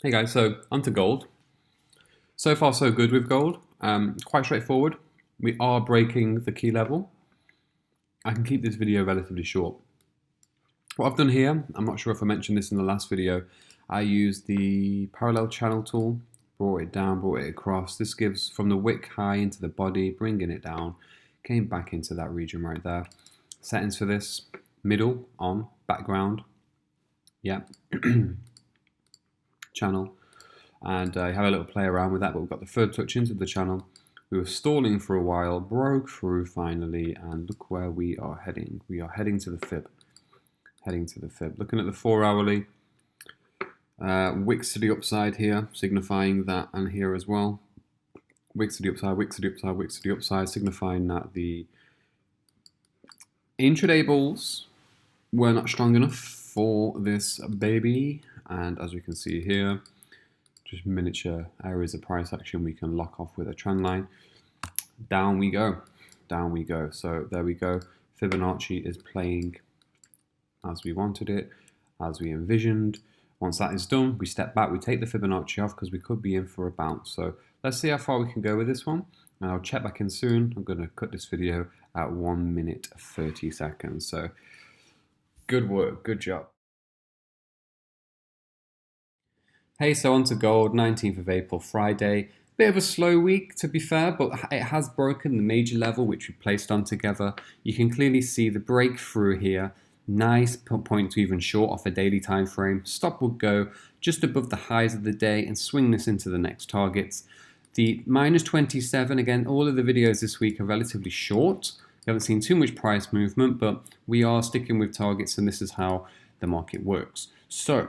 Hey guys, so onto gold. So far so good with gold. Quite straightforward. We are breaking the key level. I can keep this video relatively short. What I've done here, I'm not sure if I mentioned this in the last video, I used the parallel channel tool, brought it down, brought it across. This gives from the wick high into the body, bringing it down, came back into that region right there. Settings for this, middle, on, background, yeah, channel. And I have a little play around with that, but we've got the third touch into the channel. We were stalling for a while, broke through finally, and look where we are heading. We are heading to the fib. Heading to the fib. Looking at the 4 hourly, wicks to the upside here, signifying that, and here as well. Wicks to the upside, wicks to the upside, wicks to the upside, signifying that the intraday bulls were not strong enough for this baby. And as we can see here, just miniature areas of price action we can lock off with a trend line. Down we go, down we go. So there we go. Fibonacci is playing as we wanted it, as we envisioned. Once that is done, we step back, we take the Fibonacci off because we could be in for a bounce. So let's see how far we can go with this one. And I'll check back in soon. I'm going to cut this video at 1 minute 30 seconds. So good work, good job. Hey, so on to gold, 19th of April, Friday. Bit of a slow week, to be fair, but it has broken the major level, which we placed on together. You can clearly see the breakthrough here. Nice point to even short off a daily time frame. Stop would go just above the highs of the day and swing this into the next targets. The minus 27, again, all of the videos this week are relatively short. We haven't seen too much price movement, but we are sticking with targets, and this is how the market works. So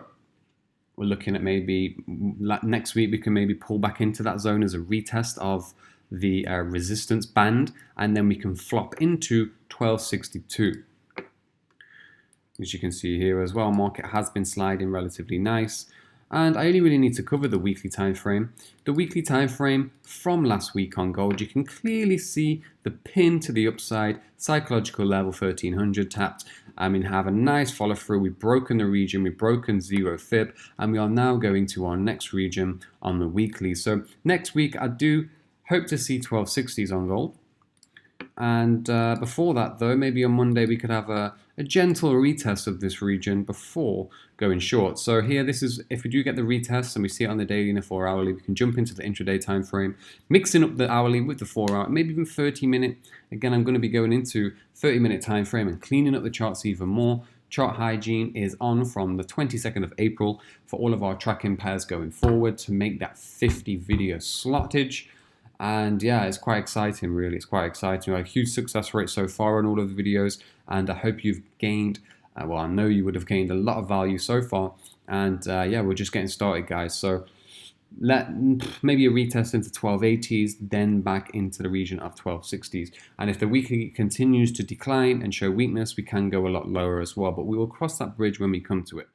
we're looking at maybe next week we can maybe pull back into that zone as a retest of the resistance band, and then we can flop into 1262. As you can see here as well, market has been sliding relatively nice, and I only really need to cover the weekly time frame. The weekly time frame from last week on gold, you can clearly see the pin to the upside, psychological level 1300 tapped. Have a nice follow through. We've broken the region, we've broken zero fib, and we are now going to our next region on the weekly. So next week I do hope to see 1260s on gold. And before that though, maybe on Monday we could have a gentle retest of this region before going short. So here, this is, if we do get the retest and we see it on the daily and the 4 hourly, we can jump into the intraday time frame, mixing up the hourly with the 4 hour, maybe even 30-minute. Again, I'm going to be going into 30-minute time frame and cleaning up the charts even more. Chart hygiene is on from the 22nd of April for all of our tracking pairs going forward to make that 50 video slottage. And yeah, it's quite exciting, really. It's quite exciting. A huge success rate so far on all of the videos, and I hope you've gained, well, I know you would have gained a lot of value so far. And yeah, we're just getting started, guys. So maybe a retest into 1280s, then back into the region of 1260s. And if the weekly continues to decline and show weakness, we can go a lot lower as well. But we will cross that bridge when we come to it.